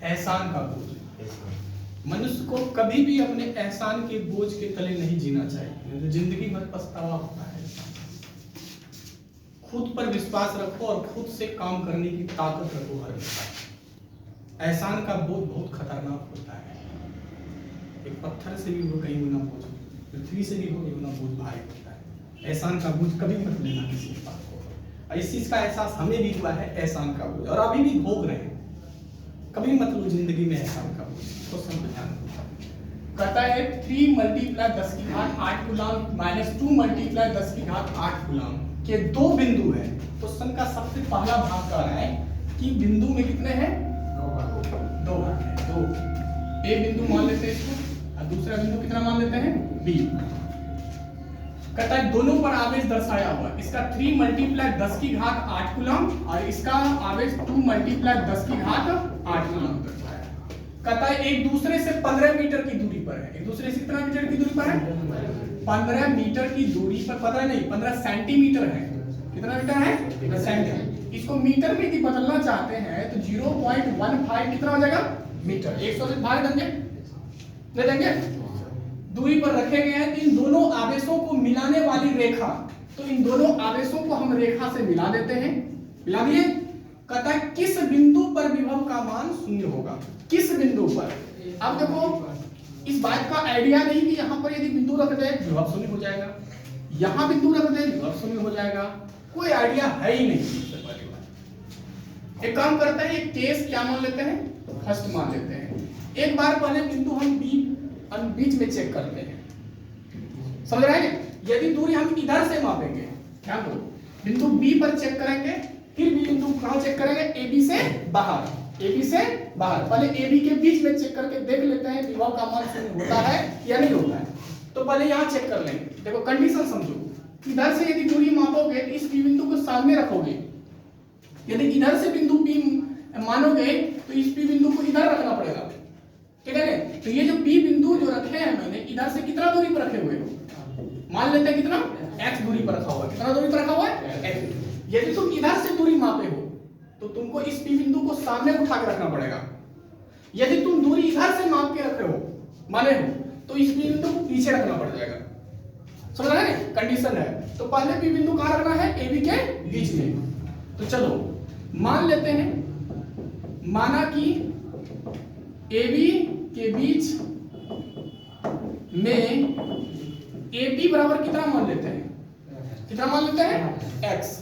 एहसान का बोझ। मनुष्य को कभी भी अपने एहसान के बोझ के तले नहीं जीना चाहिए, तो जिंदगी भर पछतावा होता है। खुद पर विश्वास रखो और खुद से काम करने की ताकत रखो हर वक्त। एहसान का बोझ बहुत खतरनाक होता है। एक पत्थर से भी वो कहीं गुना बोझ, पृथ्वी से भी हो कहीं गुना बोझ भारी होता है। एहसान का बोझ कभी मत लेना किसी के पास को। इस चीज का एहसास हमें भी हुआ है, एहसान का बोझ, और अभी भी भोग रहे हैं। कभी मत लो जिंदगी में एहसान का बोझ, तो ध्यान कहता है 3 मल्टीप्लाई 10 की घात 8 गुलाम माइनस 2 मल्टीप्लाई 10 की घात 8 गुलाम के दो बिंदु है। तो सन का सबसे पहला भाग कह रहा है कि बिंदु में कितने हैं? दो भाग है। दो ए बिंदु मान लेते हैं इसको, और दूसरा बिंदु कितना मान लेते हैं? बी। कहता है दोनों पर आवेश दर्शाया हुआ। इसका 3 मल्टीप्लाई 10 की घात 8 गुलाम और इसका आवेश 2 मल्टीप्लाई 10 की घात 8 गुलाम दर्शाया। कहता है एक दूसरे से 15 मीटर की दूरी पर है। एक दूसरे से कितना मीटर की दूरी पर है? 15 मीटर की दूरी पर, 15 नहीं 15 सेंटीमीटर है। कितना मीटर है? सेंटीमीटर। इसको मीटर में यदि बदलना चाहते हैं तो 0.15 कितना हो जाएगा? मीटर। 100 से भाग देंगे, ले देंगे। दूरी पर रखे गए हैं। इन दोनों आवेशों को मिलाने वाली रेखा, तो इन दोनों आवेशों को हम रेखा से मिला देते हैं। मिला दिए। कहता है किस बिंदु पर विभव का मान शून्य होगा? किस बिंदु पर? अब देखो इस बात का आइडिया नहीं कि यहां पर यदि बिंदु रख दे विभव शून्य हो जाएगा, यहां बिंदु रख दे विभव शून्य हो जाएगा, कोई आइडिया है ही नहीं। सबसे पहली बात, एक काम करते हैं, एक केस क्या मान लेते हैं? फर्स्ट मान लेते हैं। एक बार पहले बिंदु हम बीच में चेक करते हैं। समझ रहे हैं? यदि दूरी हम इधर से मापेंगे, ध्यान दो, बिंदु बी पर चेक करेंगे, फिर भी बिंदु कहां चेक करेंगे? ए बी से बाहर। ए बी से बाहर, पहले ए बी के बीच में चेक करके देख लेते हैं विभव का मान शून्य होता है या नहीं होता है। तो पहले यहां चेक कर लेंगे। देखो कंडीशन समझो, इधर से यदि दूरी मापोगे तो इस बिंदु को सामने रखोगे। यदि इधर से बिंदु पी मानोगे तो इस पी बिंदु को इधर रखना पड़ेगा। ठीक है? तो ये जो पी बिंदु जो रखे हैं मैंने, इधर से कितना दूरी पर रखे हुए हो? मान लेते हैं कितना? x दूरी पर रखा हुआ है। कितना दूरी पर रखा हुआ है? x। यदि तुम इधर से दूरी मापे हो तो तुमको इस पी बिंदु को सामने उठा के रखना पड़ेगा। यदि तुम दूरी इधर से माप के रखे हो, माने हो, तो इस पी बिंदु को पीछे रखना पड़ जाएगा। समझ रहे हैं? कंडीशन है। तो पहले पी बिंदु कहां रखना है? ए बी के बीच में। तो चलो मान लेते हैं, माना कि ए बी के बीच में ए बी बराबर कितना मान लेते हैं? कितना मान लेते हैं? x।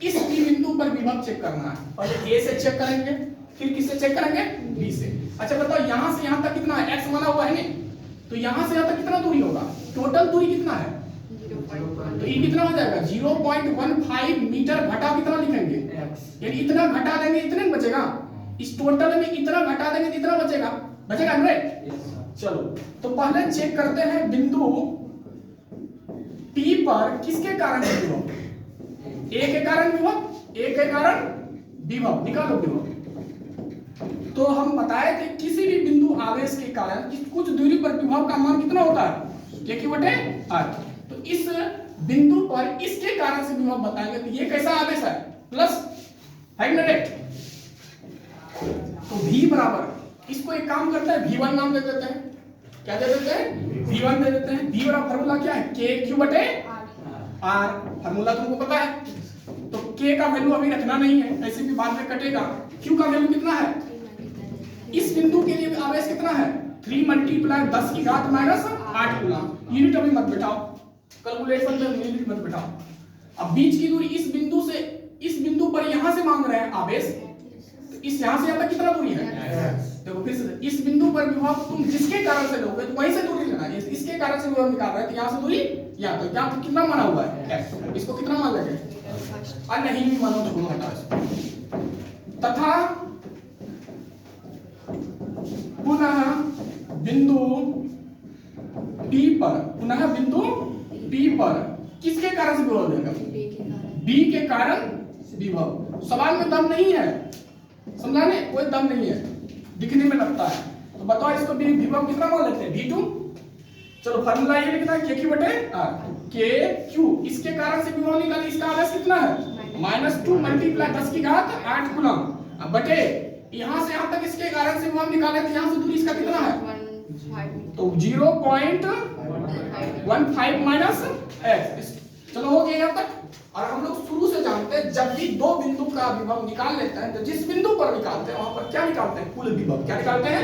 इस बी बिंदु पर विभव चेक करना है। पहले a से चेक करेंगे, फिर किससे चेक करेंगे? b से। अच्छा बताओ यहां से यहां तक कितना है? x माना हुआ है नहीं, तो यहां से यहां तक कितना दूरी होगा? टोटल दूरी कितना है? तो ये कितना हो जाएगा? 0.15 मीटर घटा कितना लिखेंगे? यानी इतना घटा देंगे, इतने में बचेगा। इस टोटल में इतना घटा देंगे तो इतना बचेगा, बचेगा राइट? चलो तो पहले चेक करते हैं बिंदु P पर किसके कारण विभव? A के कारण विभव, A के कारण विभव। निकालो विभव। तो हम बताए थे किसी भी बिंदु आवेश के कारण कुछ दूरी पर विभव का मान कितना होता है? Q/r। तो इस बिंदु पर इसके कारण से विभव बताएंगे। तो ये कैसा आवेश है? प्लस है ना राइट? तो V बराबर, इसको एक काम करते हैं V1 नाम दे देते हैं। क्या दे देते हैं? V1 दे देते हैं। V बराबर फार्मूला क्या है? KQ/r। फार्मूला तुमको पता है। तो K का वैल्यू अभी रखना नहीं है, ऐसे भी बाद में कटेगा। Q का वैल्यू कितना है? इस बिंदु के लिए आवेश कितना है? 3 मल्टीप्लाई 10 की घात माइनस 8 गुना। यूनिट अभी मत बैठाओ, कैलकुलेशन में यूनिट मत बैठाओ। अब बीच की दूरी इस बिंदु से इस बिंदु पर यहां से मांग रहे हैं आवेश, इस यहां से यहां तक कितना दूरी है? देखो फिर से इस बिंदु पर विभव तुम जिसके कारण से लोगे तो वहीं से दूरी लेना है। इसके कारण से विभव निकाल रहे हैं तो यहां से दूरी यहां, तो क्या कितना माना हुआ है? इसको कितना मान लगे? और नहीं भी मानो तो हटा इसको। तथा पुनः बिंदु P पर, पुनः बिंदु P पर किसके कारण से विभव लेगा? B के कारण विभव। सवाल में दम नहीं है, समझाने कोई दम नहीं है, दिखने में लगता है। तो बताओ इसको विभव कितना मान लेते हैं? V2। चलो फार्मूला ये लिखना है KQ/r। KQ इसके कारण से विभव निकाले, इसका आवेश कितना है? -2 मल्टीप्लाई 10 की घात 8 कूलम बटे यहाँ से यहाँ तक इसके कारण से हम निकाले थे, यहाँ से दूरी इसका कितना है, तो 0.15 माइनस एक्स। चलो हो गया यहाँ तक। और हम लोग शुरू से जानते हैं जब भी दो बिंदु का विभव निकाल लेते हैं तो जिस बिंदु पर निकालते हैं वहां पर क्या निकालते हैं, कुल विभव। क्या निकालते हैं,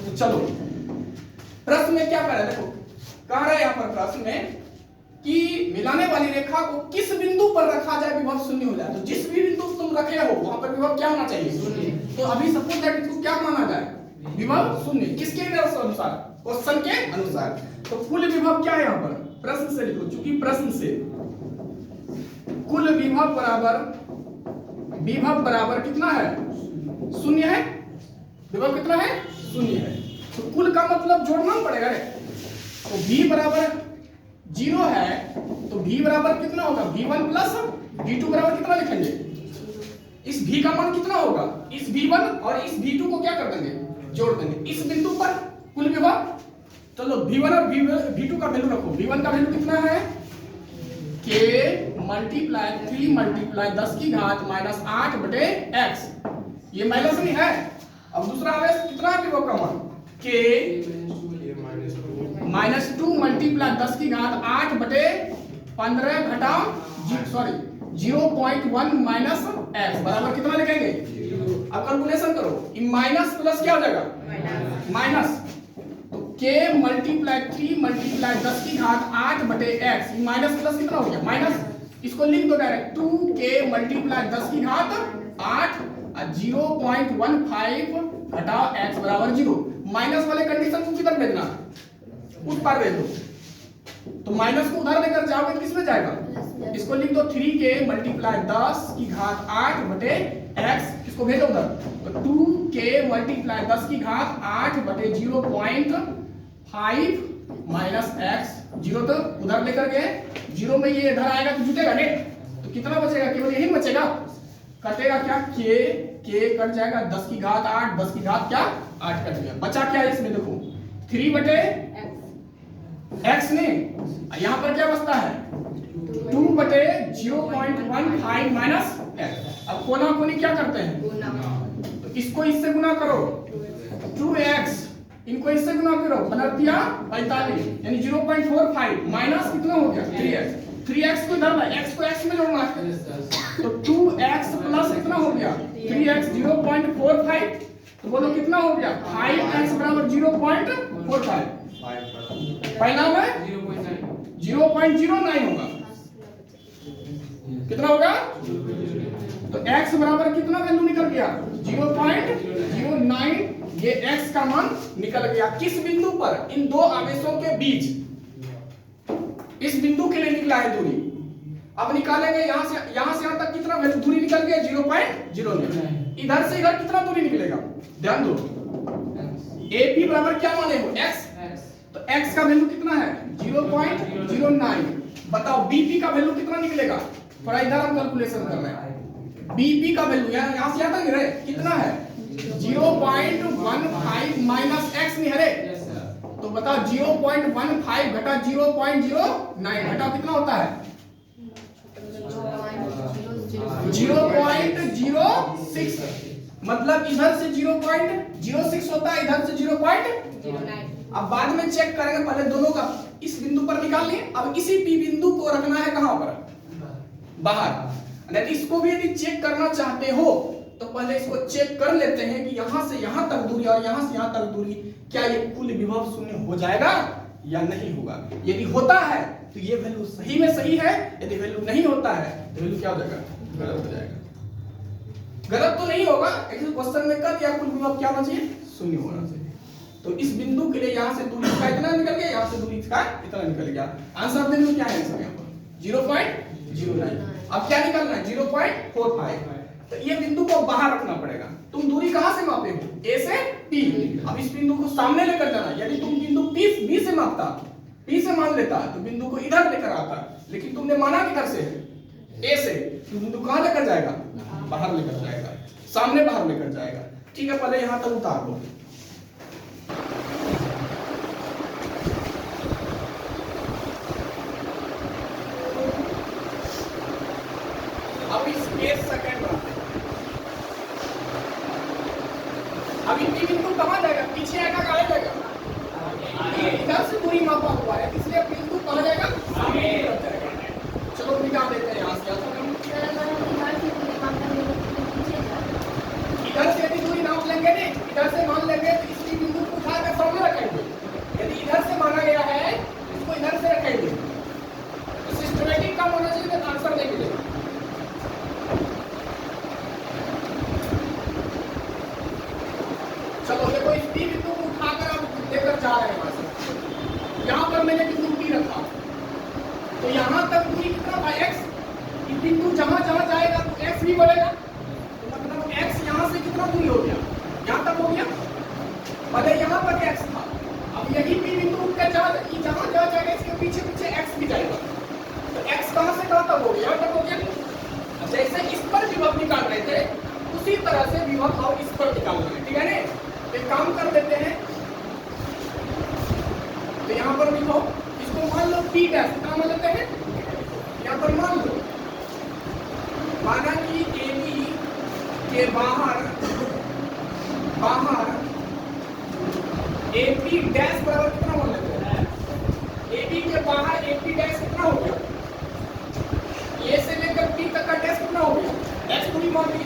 तो चलो प्रश्न में क्या कह रहा है, देखो कह रहा है यहाँ पर प्रश्न में कि मिलाने वाली रेखा को किस बिंदु पर रखा जाए विभव शून्य हो जाए। तो जिस भी बिंदु तुम रखे हो वहां पर विभव क्या होना चाहिए, शून्य। तो अभी सपोज दैट इसको क्या माना जाए, विभव शून्य। किसके अनुसार, क्वेश्चन के अनुसार। तो कुल विभव क्या है यहाँ पर, प्रश्न से लिखो, चूंकि प्रश्न से कुल विभव बराबर कितना है, शून्य है। विभव कितना है, शून्य है। तो कुल का मतलब जोड़ना पड़ेगा रे। तो v बराबर 0 है तो v बराबर कितना होगा, v1 प्लस v2 बराबर कितना लिखेंगे, इस v का मान कितना होगा, इस v1 और इस v2 को क्या कर देंगे, जोड़ देंगे इस बिंदु पर कुल विभव। चलो v1 और v2 का वैल्यू रखो। v1 का वैल्यू कितना है, k मल्टीप्लाई 3 मल्टीप्लाई 10 की घात माइनस 8 बटे x। ये माइनस नहीं है। अब दूसरा आवेश कितना है विभव का मान, k माइनस 2 मल्टीप्लाई 10 की घात 8 बटे 15 घटा 0.1 माइनस x बराबर कितना लिखेंगे। अब कैलकुलेशन करो, ये माइनस प्लस क्या हो जाएगा, माइनस। तो k मल्टीप्लाई 3 मल्टीप्लाई 10 की घात 8 बटे x, माइनस प्लस कितना हो गया, माइनस। इसको लिख दो डायरेक्ट, 2k मल्टीप्लाई 10 की घात 8 0.15 घटा x बराबर 0। माइनस वाले कंडीशन को किधर भेजना, उस पार भेज दो। तो माइनस को उधर लेकर जाओगे किस में जाएगा, इसको लिख दो 3k मल्टीप्लाई 10 की घात 8 बटे x, इसको भेजो उधर। तो 2k मल्टीप्लाई 10 की घात 8 बटे 0.5 माइनस x, 0 तो उधर लेकर गए, 0 में ये इधर आएगा तो जुटेगा नहीं, तो कितना बचेगा, केवल यही बचेगा। कटेगा क्या, k कट जाएगा, 10 की घात 8, 10 की घात क्या 8 कट गया। बचा क्या है इसमें, देखो 3 बटे x ने, यहाँ पर क्या बचता है 2 बटे 0.15 माइनस x। अब कोना कोनी क्या करते हैं, तो इसको इससे गुना करो 2x, इनको इससे गुना करो, बना दिया 45 यानी 0.45 माइनस कितना हो गया 3x को इधर ना, x को x में जोड़ना है। तो 2x प्लस कितना हो गया 3x 0.45, तो बोलो कितना हो गया 5x बराबर 0.45। पहला में 0.09 होगा, कितना होगा, तो x बराबर कितना वैल्यू निकल गया 0.09। ये x का मान निकल गया किस बिंदु पर, इन दो आवेशों के बीच। इस बिंदु के लिए निकला है दूरी। अब निकालेंगे यहाँ से यहाँ तक कितना वैल्यू दूरी निकल गया 0.09। इधर से इधर कितना दूरी निकलेगा, ध्यान दो। AP बराबर क्या माने हो, x। तो x का वैल्यू कितना है 0.09। बताओ BP का वैल्यू कितना निकलेगा, थोड़ा इधर हम कैलकुलेशन कर रहे हैं। BP का वैल्यू यहाँ से आता है कितना है 0.15 माइनस x नहीं है, तो बताओ 0.15 घटा 0.09 घटाओ कितना होता है 0.06। मतलब इधर से 0.06 होता है, इधर से 0.09। अब बाद में चेक करेंगे, पहले दोनों का इस बिंदु पर निकाल लिए। अब इसी P बिंदु को रखना है कहां पर, बाहर। यदि इसको भी यदि चेक करना चाहते हो तो पहले इसको चेक कर लेते हैं कि यहां से यहां तक दूरी और यहां से यहां तक दूरी, क्या ये कुल विभव शून्य हो जाएगा या नहीं होगा। यदि होता है तो ये वैल्यू सही में सही है, यदि वैल्यू नहीं होता है तो वैल्यू क्या हो जाएगा, गलत हो जाएगा। गलत तो नहीं होगा, लेकिन क्वेश्चन में कर दिया कुल विभव क्या बचे, शून्य होना चाहिए। तो इस बिंदु के लिए यहां से दूरी का इतना निकल गया, यहां से दूरी का इतना निकल गया। आंसर बिंदु क्या है आंसर यहाँ पर 0.09। अब क्या निकलना है 0.45। तो ये बिंदु को बाहर रखना पड़ेगा। तुम दूरी कहां से मापे हो, A से P। अब इस बिंदु को सामने लेकर जाना। यदि तुम बिंदु B से मापता, P से मान लेता तो बिंदु को इधर लेकर आता, लेकिन तुमने माना किधर से A से, तो बिंदु कहां लेकर जाएगा, बाहर लेकर जाएगा, सामने बाहर लेकर जाएगा। ठीक है, पहले यहां तक उतार दो। अब इस केस सेकंड अभी पी बिंदु कहाँ जाएगा, पीछे आएगा कहाँ जाएगा, इधर से दूरी मापा हुआ है इसलिए बिंदु कहाँ जाएगा, आगे की तरफ जाएगा। चलो निकाल देते हैं यहाँ से, इधर से यदि दूरी नाप लेंगे नहीं, इधर से मान लेंगे तो इसी बिंदु को उठाकर सामने रखेंगे। यदि इधर से माना गया है इसको इधर से रखेंगे तो सिस्टमैटिक काम होना चाहिए तो आंसर नहीं मिलेगा। चलो देखो इस पी बिंदु को उठाकर आप लेकर जा रहे हैं वहां से, यहाँ पर मैंने बिंदु पी रखा तो यहाँ तक दूरी कितना था x, इस बिंदु जहां जहां जाएगा तो x भी बढ़ेगा, तो मतलब x यहाँ से कितना दूरी हो गया, यहाँ तक हो गया, पहले यहाँ तक x था, अब यही पी बिंदु उठकर जहां जहां जाएगा इसके पीछे पीछे x भी जाएगा, तो x कहां से कहां तक हो गया, यहाँ तक हो गया। जैसे इस पर विभव निकाल रहे थे उसी तरह से विभव और इस पर निकालना है, ठीक है ना। एक काम कर देते हैं, तो यहाँ पर लिखो, इसको मान लो p डैश, क्या मान लेते हैं, यहाँ पर मान लो, माना कि AB के बाहर AP डैश बराबर कितना मान लेते हैं, AB के बाहर AP डैश कितना हो गया, A से लेकर P तक का डैश कितना हो गया, x दूरी मान ली,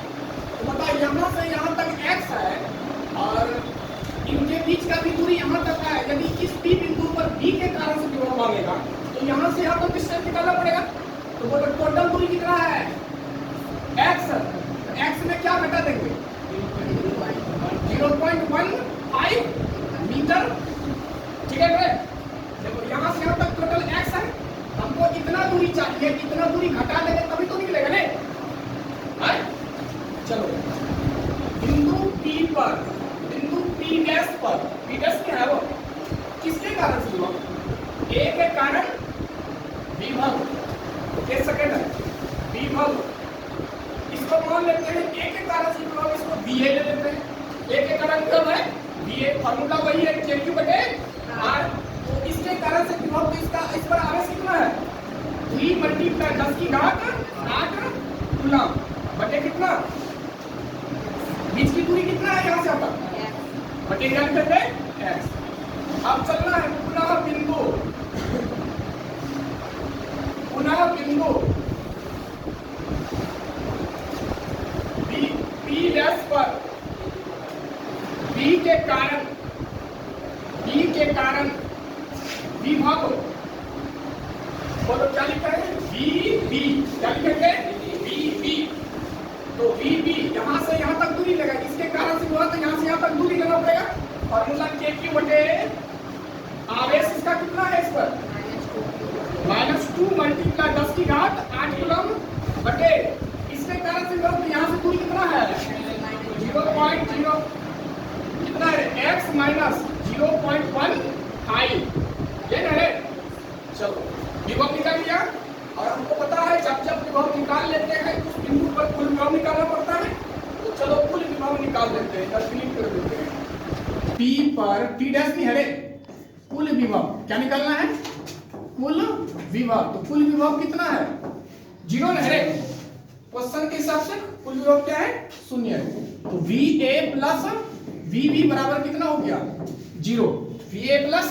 तो बताओ यहाँ से यहाँ तक x है और इनके बीच का भी दूरी यहाँ तक है। यदि इस P बिंदु पर B के कारण से विभव मांगेगा तो यहाँ से यहाँ तक डिस्टेंस निकालना पड़ेगा, तो बोलो टोटल दूरी कितना है x, तो x में क्या घटा देंगे 0.15 मीटर, ठीक है। देखो यहाँ से यहाँ तक टोटल x है, हमको इतना दूरी चाहिए, इतना दूरी घटा देंगे तभी तो निकलेगा ना। चलो बिंदु P पर, बिंदु P डैश पर, P डैश क्या है वो, किसके कारण से विभव, A के कारण विभव, एक सेकंड है विभव, इसको मान लेते हैं A के कारण से विभव, इसको VA ले लेते हैं, A के कारण विभव है VA, फार्मूला वही है KQ बटे R, तो इसके कारण से विभव, तो इसका इस पर आवेश कितना है 3 × 10 की घात 8 कूलम बटे कितना, बीच की दूरी कितना है यहाँ से अब तक, बटे क्या लिखते हैं x। अब चलना है पुनः बिंदु P डैश पर B के कारण विभव, बोलो क्या लिखा है VB, क्या लिखेंगे VB, तो VB यहाँ से यहाँ तक दूरी लेगा, इसके कारण से हुआ तो यहाँ से यहाँ तक दूरी लेना पड़ेगा, फॉर्मूला KQ बटे आवेश इसका कितना है इस पर -2 × 10 की घात 8 कूलम बटे, इसके कारण से हुआ तो यहाँ से दूरी कितना है 0.0 कितना है x - 0.15, ये है। चलो विभव निकाल लिया, और हमको पता है जब विभव निकाल लेते हैं उस बिंदु पर कुल विभव निकालना पड़ता है, तो चलो कुल विभव निकाल देते हैं, क्लिक कर देते हैं। P पर P डैश नहीं है, कुल विभव क्या निकालना है, कुल विभव, तो कुल विभव कितना है 0 है, क्वेश्चन के हिसाब से कुल विभव क्या है 0 है, तो VA प्लस VB बराबर कितना हो गया 0, VA प्लस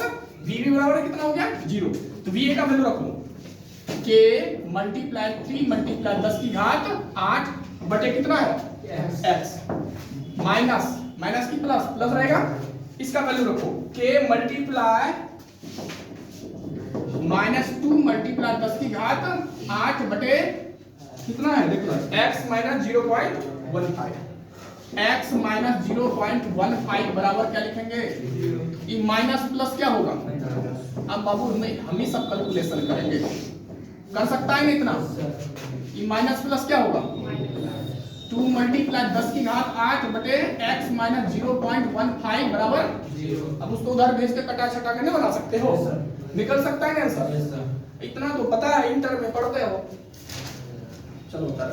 VB बराबर कितना हो गया 0, तो VA का वैल्यू रखो K मल्टीप्लाई 3 × 10 की घात 8 बटे कितना है x, माइनस की प्लस रहेगा, इसका वैल्यू रखो K मल्टीप्लाई -2 × 10 की घात 8 बटे कितना है देखो x - 0.15, x - 0.15 बराबर क्या लिखेंगे, ये माइनस प्लस क्या होगा, अब बाबू हम ही सब कैलकुलेशन करेंगे, कर सकता है ना इतना, ये माइनस प्लस क्या होगा 2 × 10 की घात 8 बटे x - 0.15 बराबर 0। अब उसको उधर भेज के कटा छटा के नहीं बना सकते हो, निकल सकता है ना आंसर, इतना तो पता है इंटर में पढ़ते हो। चलो उतर